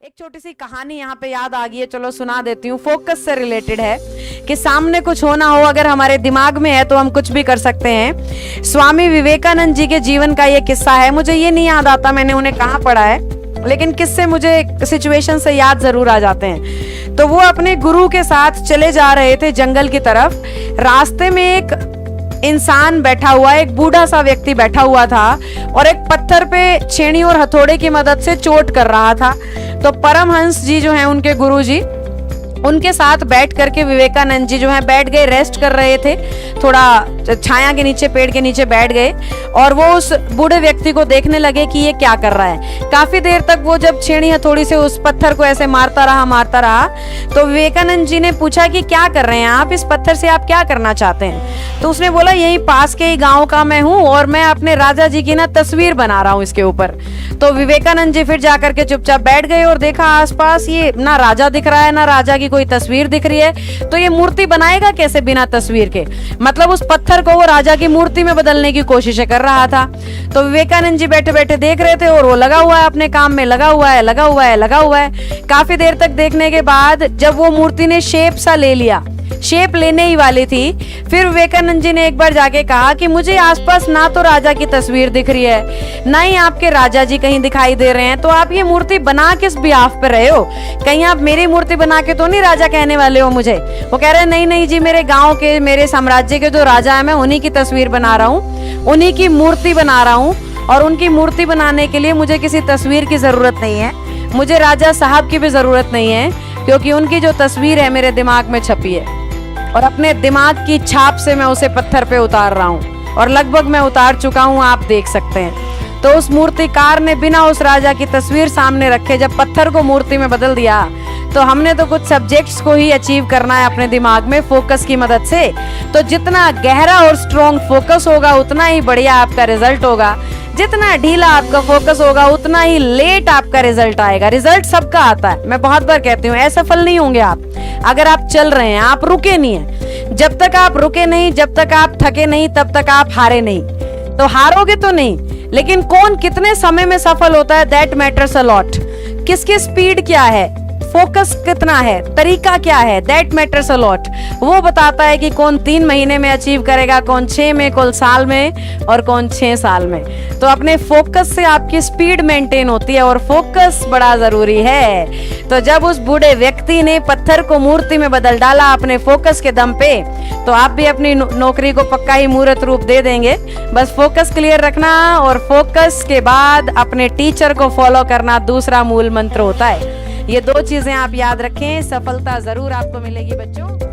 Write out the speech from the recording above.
एक छोटी सी कहानी यहाँ पे याद आ गई है, चलो सुना देती हूँ। फोकस से रिलेटेड है कि सामने कुछ होना हो, अगर हमारे दिमाग में है तो हम कुछ भी कर सकते हैं। स्वामी विवेकानंद जी के जीवन का ये किस्सा है। मुझे ये नहीं याद आता मैंने उन्हें कहाँ पढ़ा है, लेकिन किस्से मुझे सिचुएशन से याद जरूर आ जाते हैं। तो वो अपने गुरु के साथ चले जा रहे थे जंगल की तरफ। रास्ते में एक इंसान बैठा हुआ, एक बूढ़ा सा व्यक्ति बैठा हुआ था और एक पत्थर पे छेनी और हथौड़े की मदद से चोट कर रहा था। तो परमहंस जी जो हैं उनके गुरु जी, उनके साथ बैठ करके विवेकानंद जी जो है बैठ गए, रेस्ट कर रहे थे, थोड़ा छाया के नीचे, पेड़ के नीचे बैठ गए और वो उस बूढ़े व्यक्ति को देखने लगे कि ये क्या कर रहा है। काफी देर तक वो जब छेनी हथौड़ी से उस पत्थर को ऐसे मारता रहा, तो विवेकानंद जी ने पूछा कि क्या कर रहे हैं आप, इस पत्थर से आप क्या करना चाहते हैं। तो उसने बोला यही पास के ही गाँव का मैं हूँ और मैं अपने राजा जी की ना तस्वीर बना रहा हूँ इसके ऊपर। तो विवेकानंद जी फिर जाकर के चुपचाप बैठ गए और देखा आसपास ये ना राजा दिख रहा है ना राजा की कोई तस्वीर दिख रही है। तो ये मूर्ति बनाएगा कैसे बिना तस्वीर के, मतलब उस पत्थर को वो राजा की मूर्ति में बदलने की कोशिश कर रहा था। तो विवेकानंद जी बैठे बैठे देख रहे थे और वो लगा हुआ है अपने काम में, लगा हुआ है। काफी देर तक देखने के बाद जब वो मूर्ति ने शेप लेने ही वाली थी, फिर विवेकानंद जी ने एक बार जाके कहा कि मुझे आसपास ना तो राजा की तस्वीर दिख रही है, ना ही आपके राजा जी कहीं दिखाई दे रहे हैं, तो आप ये मूर्ति बना किस बिहाफ पे रहे हो? कहीं आप मेरी मूर्ति बना के तो नहीं राजा कहने वाले हो मुझे? वो कह रहे नहीं जी, मेरे गाँव के, मेरे साम्राज्य के जो राजा है मैं उन्हीं की तस्वीर बना रहा हूँ, उन्हीं की मूर्ति बना रहा हूँ। और उनकी मूर्ति बनाने के लिए मुझे किसी तस्वीर की जरूरत नहीं है, मुझे राजा साहब की भी जरूरत नहीं है, क्योंकि उनकी जो तस्वीर है मेरे दिमाग में छपी है और अपने दिमाग की छाप से मैं उसे पत्थर पे उतार रहा हूँ और लगभग मैं उतार चुका हूँ, आप देख सकते हैं। तो उस मूर्तिकार ने बिना उस राजा की तस्वीर सामने रखे जब पत्थर को मूर्ति में बदल दिया, तो हमने तो कुछ सब्जेक्ट्स को ही अचीव करना है अपने दिमाग में फोकस की मदद से। तो जितना गहरा और स्ट्रॉन्ग फोकस होगा उतना ही बढ़िया आपका रिजल्ट होगा, जितना ढीला आपका फोकस होगा उतना ही लेट आपका रिजल्ट आएगा। रिजल्ट सबका आता है, मैं बहुत बार कहती हूँ, असफल नहीं होंगे आप अगर आप चल रहे हैं, आप रुके नहीं है। जब तक आप रुके नहीं, जब तक आप थके नहीं, तब तक आप हारे नहीं। तो हारोगे तो नहीं, लेकिन कौन कितने समय में सफल होता है, दैट मैटर्स अ लॉट। किसकी स्पीड क्या है, फोकस कितना है, तरीका क्या है, दैट मैटर्स अ लॉट। वो बताता है कि कौन 3 महीने में अचीव करेगा, कौन 6 में, कौन साल में और कौन 6 साल में। तो अपने फोकस से आपकी स्पीड मेंटेन होती है और फोकस बड़ा जरूरी है। तो जब उस बूढ़े व्यक्ति ने पत्थर को मूर्ति में बदल डाला अपने फोकस के दम पे, तो आप भी अपनी नौकरी को पक्का ही मूर्त रूप दे देंगे। बस फोकस क्लियर रखना और फोकस के बाद अपने टीचर को फॉलो करना दूसरा मूल मंत्र होता है। ये 2 चीजें आप याद रखें, सफलता जरूर आपको मिलेगी बच्चों।